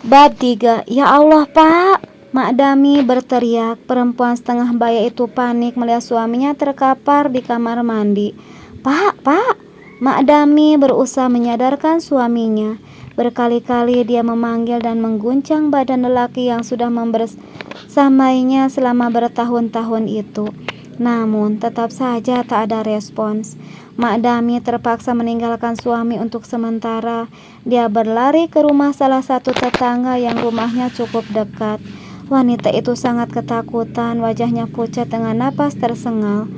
Bab 3. Ya Allah, Pak! Mak Dami berteriak. Perempuan setengah baya itu panik melihat suaminya terkapar di kamar mandi. Pak, Pak! Mak Dami berusaha menyadarkan suaminya. Berkali-kali dia memanggil dan mengguncang badan lelaki yang sudah membersamainya selama bertahun-tahun itu. Namun tetap saja tak ada respons. Mak Dami terpaksa meninggalkan suami untuk sementara. Dia berlari ke rumah salah satu tetangga yang rumahnya cukup dekat. Wanita itu sangat ketakutan, wajahnya pucat dengan napas tersengal.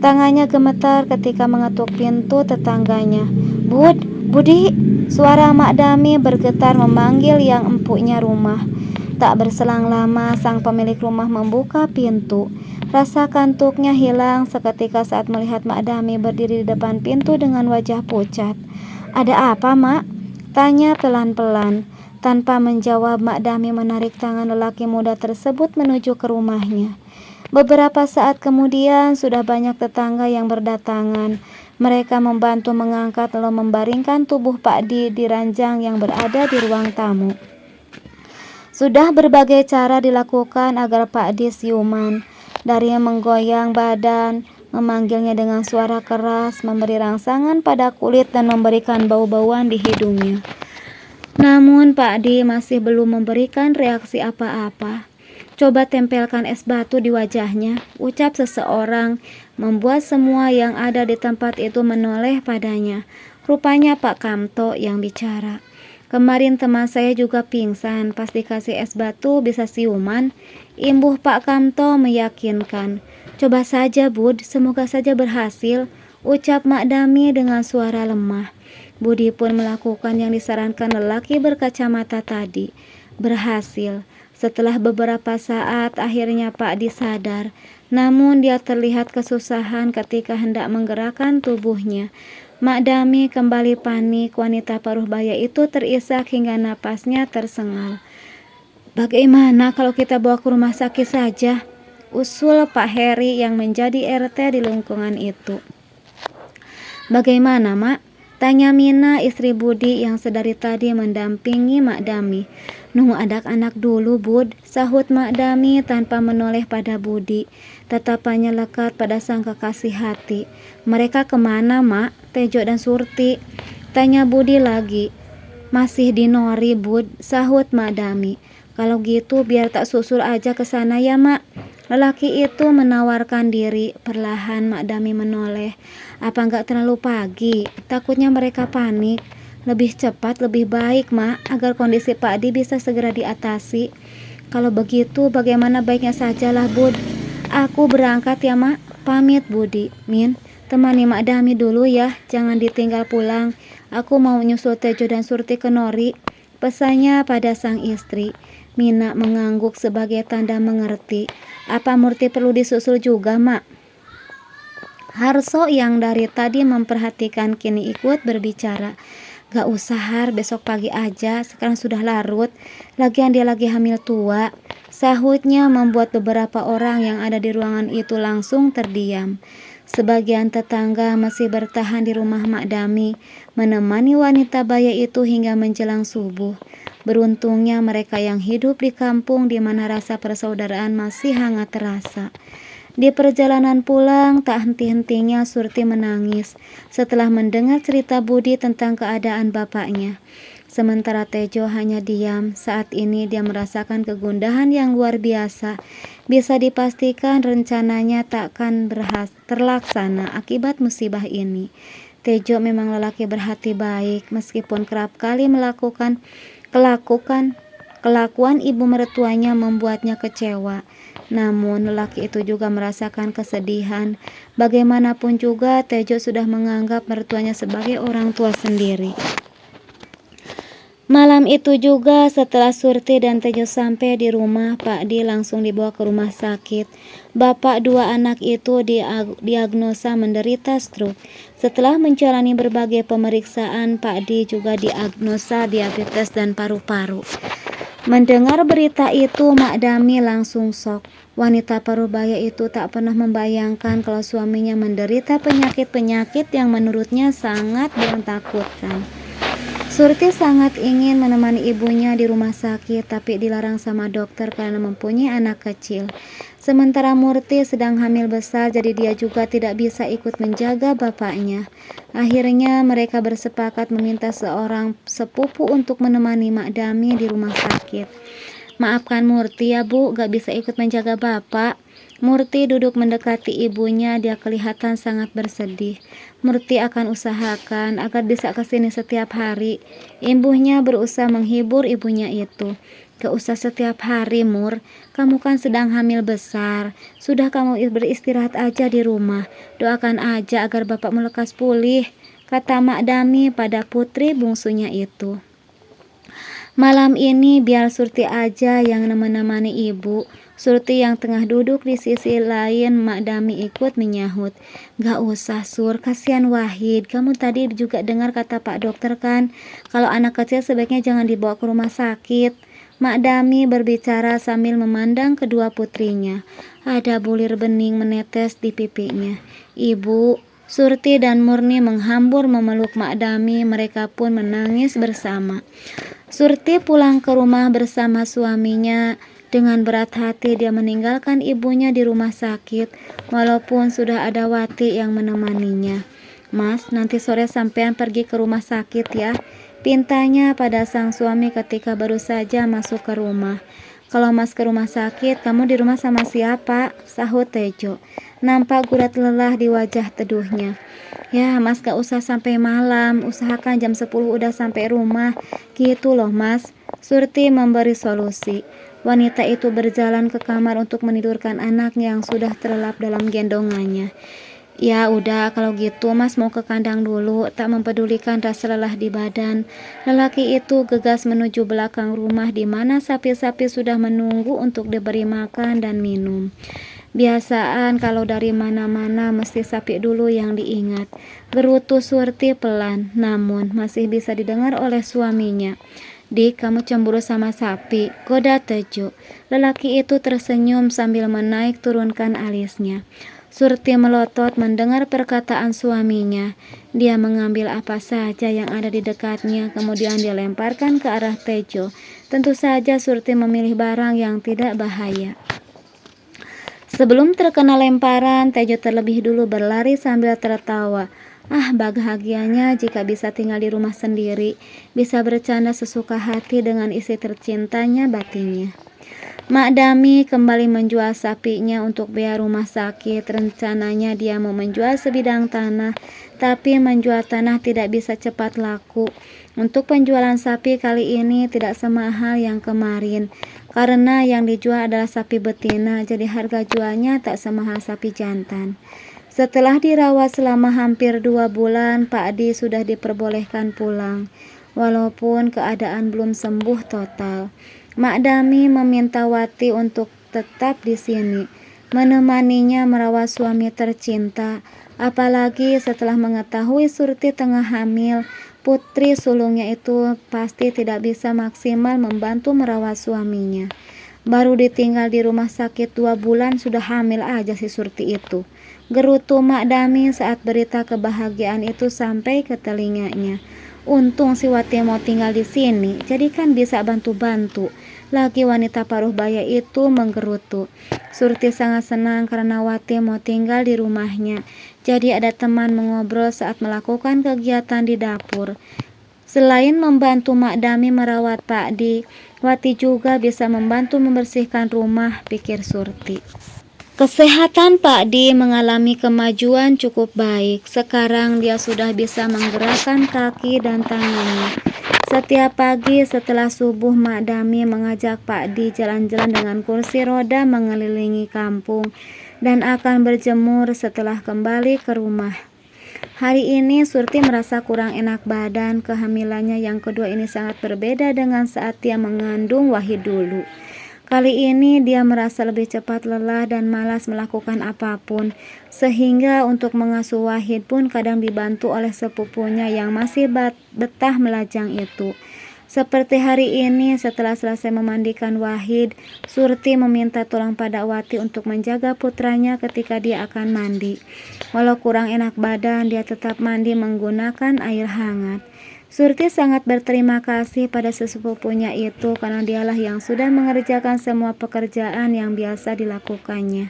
Tangannya gemetar ketika mengetuk pintu tetangganya. Budi, suara Mak Dami bergetar memanggil yang empuknya rumah. Tak berselang lama, sang pemilik rumah membuka pintu. Rasa kantuknya hilang seketika saat melihat Mak Dami berdiri di depan pintu dengan wajah pucat. Ada apa, Mak? Tanya pelan-pelan. Tanpa menjawab, Mak Dami menarik tangan lelaki muda tersebut menuju ke rumahnya. Beberapa saat kemudian, sudah banyak tetangga yang berdatangan. Mereka membantu mengangkat lalu membaringkan tubuh Pak Di ranjang yang berada di ruang tamu. Sudah berbagai cara dilakukan agar Pak Di siuman. Dari menggoyang badan, memanggilnya dengan suara keras, memberi rangsangan pada kulit dan memberikan bau-bauan di hidungnya. Namun Pak Di masih belum memberikan reaksi apa-apa. Coba tempelkan es batu di wajahnya, ucap seseorang, membuat semua yang ada di tempat itu menoleh padanya. Rupanya Pak Kamto yang bicara. Kemarin teman saya juga pingsan, pas dikasih es batu bisa siuman. Imbuh Pak Kamto meyakinkan. Coba saja Bud, semoga saja berhasil, ucap Mak Dami dengan suara lemah. Budi pun melakukan yang disarankan lelaki berkacamata tadi. Berhasil. Setelah beberapa saat, akhirnya Pak Di sadar. Namun dia terlihat kesusahan ketika hendak menggerakkan tubuhnya. Mak Dami kembali panik. Wanita paruh baya itu terisak hingga napasnya tersengal. Bagaimana kalau kita bawa ke rumah sakit saja? Usul Pak Heri yang menjadi RT di lingkungan itu. Bagaimana, Mak? Tanya Mina, istri Budi yang sedari tadi mendampingi Mak Dami. Nunggu anak-anak dulu, Bud, sahut Mak Dami tanpa menoleh pada Budi. Tatapannya lekat pada sang kekasih hati. Mereka kemana, Mak? Tejo dan Surti. Tanya Budi lagi. Masih di Nori, Bud, sahut Mak Dami. Kalau gitu biar tak susul aja ke sana ya, Mak. Lelaki itu menawarkan diri. Perlahan Mak Dami menoleh. Apa enggak terlalu pagi? Takutnya mereka panik. Lebih cepat lebih baik, Mak, agar kondisi Pak Di bisa segera diatasi. Kalau begitu bagaimana baiknya sajalah, Bud. Aku berangkat ya, Mak. Pamit, Budi. Min, temani Mak Dami dulu ya, jangan ditinggal pulang. Aku mau nyusul Tejo dan Surti ke Nori, pesannya pada sang istri. Mina mengangguk sebagai tanda mengerti. Apa Murti perlu disusul juga, Mak? Harso yang dari tadi memperhatikan kini ikut berbicara. Gak usah Har, besok pagi aja, sekarang sudah larut. Lagian dia lagi hamil tua, sahutnya membuat beberapa orang yang ada di ruangan itu langsung terdiam. Sebagian tetangga masih bertahan di rumah Mak Dami, menemani wanita baya itu hingga menjelang subuh. Beruntungnya mereka yang hidup di kampung di mana rasa persaudaraan masih hangat terasa. Di perjalanan pulang, tak henti-hentinya Surti menangis setelah mendengar cerita Budi tentang keadaan bapaknya. Sementara Tejo hanya diam. Saat ini dia merasakan kegundahan yang luar biasa. Bisa dipastikan rencananya takkan terlaksana akibat musibah ini. Tejo memang lelaki berhati baik, meskipun kerap kali melakukan kelakuan ibu mertuanya membuatnya kecewa. Namun lelaki itu juga merasakan kesedihan. Bagaimanapun juga Tejo sudah menganggap mertuanya sebagai orang tua sendiri. Malam itu juga setelah Surti dan Tejo sampai di rumah, Pak Di langsung dibawa ke rumah sakit. Bapak dua anak itu diagnosa menderita stroke. Setelah menjalani berbagai pemeriksaan, Pak Di juga diagnosa diabetes dan paru-paru. Mendengar berita itu, Mak Dami langsung shock. Wanita parubaya itu tak pernah membayangkan kalau suaminya menderita penyakit-penyakit yang menurutnya sangat menakutkan. Surti sangat ingin menemani ibunya di rumah sakit, tapi dilarang sama dokter karena mempunyai anak kecil. Sementara Murti sedang hamil besar, jadi dia juga tidak bisa ikut menjaga bapaknya. Akhirnya mereka bersepakat meminta seorang sepupu untuk menemani Mak Dami di rumah sakit. Maafkan Murti ya Bu, gak bisa ikut menjaga bapak. Murti duduk mendekati ibunya, dia kelihatan sangat bersedih. Murti akan usahakan agar bisa ke sini setiap hari. Ibunya berusaha menghibur ibunya itu. Gak usah setiap hari, Mur. Kamu kan sedang hamil besar. Sudah kamu beristirahat aja di rumah. Doakan aja agar bapakmu lekas pulih, kata Mak Dami pada putri bungsunya itu. Malam ini biar Surti aja yang menemani ibu. Surti yang tengah duduk di sisi lain, Mak Dami ikut menyahut. Gak usah Sur, kasihan Wahid. Kamu tadi juga dengar kata Pak Dokter kan, kalau anak kecil sebaiknya jangan dibawa ke rumah sakit. Mak Dami berbicara sambil memandang kedua putrinya. Ada bulir bening menetes di pipinya. Ibu, Surti dan Murni menghambur memeluk Mak Dami, mereka pun menangis bersama. Surti pulang ke rumah bersama suaminya. Dengan berat hati dia meninggalkan ibunya di rumah sakit, walaupun sudah ada Wati yang menemaninya. Mas, nanti sore sampean pergi ke rumah sakit ya, pintanya pada sang suami ketika baru saja masuk ke rumah. Kalau Mas ke rumah sakit, kamu di rumah sama siapa? Sahut Tejo. Nampak gurat lelah di wajah teduhnya. Ya Mas, gak usah sampai malam, usahakan jam 10 udah sampai rumah. Gitu loh Mas. Surti memberi solusi. Wanita itu berjalan ke kamar untuk menidurkan anaknya yang sudah terlelap dalam gendongannya. Ya udah, kalau gitu Mas mau ke kandang dulu, tak mempedulikan rasa lelah di badan. Lelaki itu gegas menuju belakang rumah di mana sapi-sapi sudah menunggu untuk diberi makan dan minum. Biasaan kalau dari mana-mana mesti sapi dulu yang diingat. Gerutu Surti pelan, namun masih bisa didengar oleh suaminya. Dik, kamu cemburu sama sapi, goda Tejo. Lelaki itu tersenyum sambil menaik turunkan alisnya. Surti melotot mendengar perkataan suaminya. Dia mengambil apa saja yang ada di dekatnya, kemudian dia lemparkan ke arah Tejo. Tentu saja Surti memilih barang yang tidak bahaya. Sebelum terkena lemparan, Tejo terlebih dulu berlari sambil tertawa. Ah, bahagianya jika bisa tinggal di rumah sendiri, bisa bercanda sesuka hati dengan istri tercintanya batinnya. Mak Dami kembali menjual sapinya untuk biaya rumah sakit. Rencananya dia mau menjual sebidang tanah, tapi menjual tanah tidak bisa cepat laku. Untuk penjualan sapi kali ini tidak semahal yang kemarin, karena yang dijual adalah sapi betina, jadi harga jualnya tak semahal sapi jantan. Setelah dirawat selama hampir 2 bulan, Pak Di sudah diperbolehkan pulang, walaupun keadaan belum sembuh total. Mak Dami meminta Wati untuk tetap di sini, menemaninya merawat suami tercinta. Apalagi setelah mengetahui Surti tengah hamil, putri sulungnya itu pasti tidak bisa maksimal membantu merawat suaminya. Baru ditinggal di rumah sakit 2 bulan sudah hamil aja si Surti itu. Gerutu Mak Dami saat berita kebahagiaan itu sampai ke telinganya. Untung si Wati mau tinggal di sini, jadi kan bisa bantu-bantu. Lagi wanita paruh baya itu menggerutu. Surti sangat senang karena Wati mau tinggal di rumahnya. Jadi ada teman mengobrol saat melakukan kegiatan di dapur. Selain membantu Mak Dami merawat Pak Di, Wati juga bisa membantu membersihkan rumah, pikir Surti. Kesehatan Pak Di mengalami kemajuan cukup baik. Sekarang dia sudah bisa menggerakkan kaki dan tangannya. Setiap pagi setelah subuh, Mak Dami mengajak Pak Di jalan-jalan dengan kursi roda mengelilingi kampung dan akan berjemur setelah kembali ke rumah. Hari ini Surti merasa kurang enak badan. Kehamilannya yang kedua ini sangat berbeda dengan saat dia mengandung Wahid dulu. Kali ini dia merasa lebih cepat lelah dan malas melakukan apapun, sehingga untuk mengasuh Wahid pun kadang dibantu oleh sepupunya yang masih betah melajang itu. Seperti hari ini, setelah selesai memandikan Wahid, Surti meminta tolong pada Wati untuk menjaga putranya ketika dia akan mandi. Walau kurang enak badan, dia tetap mandi menggunakan air hangat. Surti sangat berterima kasih pada sesepupunya itu karena dialah yang sudah mengerjakan semua pekerjaan yang biasa dilakukannya.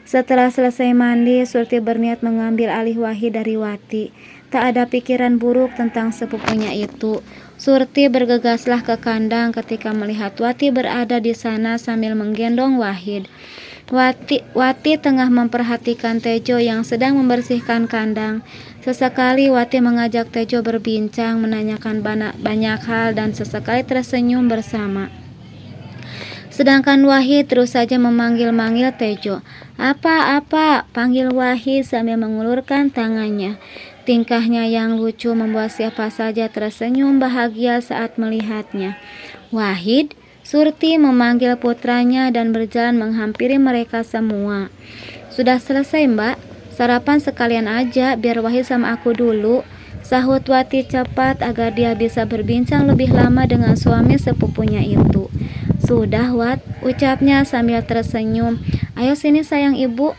Setelah selesai mandi, Surti berniat mengambil alih Wahid dari Wati. Tak ada pikiran buruk tentang sepupunya itu. Surti bergegaslah ke kandang ketika melihat Wati berada di sana sambil menggendong Wahid. Wati tengah memperhatikan Tejo yang sedang membersihkan kandang. Sesekali Wati mengajak Tejo berbincang, menanyakan banyak hal dan sesekali tersenyum bersama. Sedangkan Wahid terus saja memanggil-manggil Tejo. Apa, panggil Wahid sambil mengulurkan tangannya. Tingkahnya yang lucu membuat siapa saja tersenyum bahagia saat melihatnya. Wahid, Surti memanggil putranya dan berjalan menghampiri mereka semua. Sudah selesai, Mbak? Sarapan sekalian aja, biar Wahid sama aku dulu, sahut Wati cepat agar dia bisa berbincang lebih lama dengan suami sepupunya itu. Sudah, Wat, ucapnya sambil tersenyum. Ayo sini sayang ibu.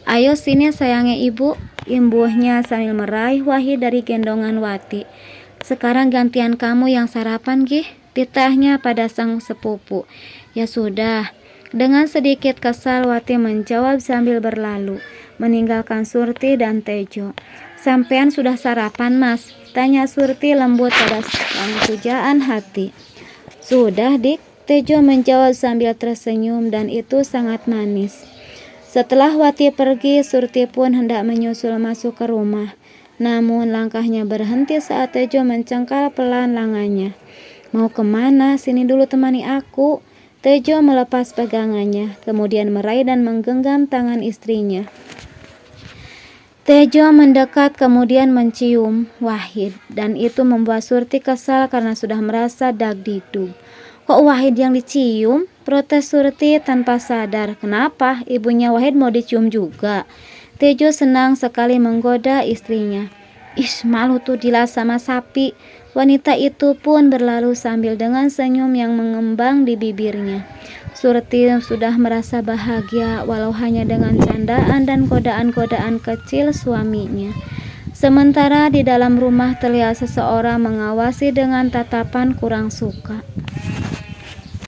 Ayo sini sayangnya ibu, imbuhnya sambil meraih Wahid dari gendongan Wati. Sekarang gantian kamu yang sarapan, Gih, titahnya pada sang sepupu. Ya sudah. Dengan sedikit kesal Wati menjawab sambil berlalu, meninggalkan Surti dan Tejo. Sampean sudah sarapan, Mas? Tanya Surti lembut pada sang pujaan hati. Sudah, Dik, Tejo menjawab sambil tersenyum dan itu sangat manis. Setelah Wati pergi, Surti pun hendak menyusul masuk ke rumah. Namun langkahnya berhenti saat Tejo mencengkal pelan lengannya. Mau kemana? Sini dulu temani aku. Tejo melepas pegangannya, kemudian meraih dan menggenggam tangan istrinya. Tejo mendekat kemudian mencium Wahid, dan itu membuat Surti kesal karena sudah merasa dagdikduk. Kok Wahid yang dicium? Protes Surti tanpa sadar. Kenapa? Ibunya Wahid mau dicium juga. Tejo senang sekali menggoda istrinya. Ih, malu tuh dilas sama sapi. Wanita itu pun berlalu sambil dengan senyum yang mengembang di bibirnya. Surti sudah merasa bahagia walau hanya dengan candaan dan godaan-godaan kecil suaminya. Sementara di dalam rumah terlihat seseorang mengawasi dengan tatapan kurang suka.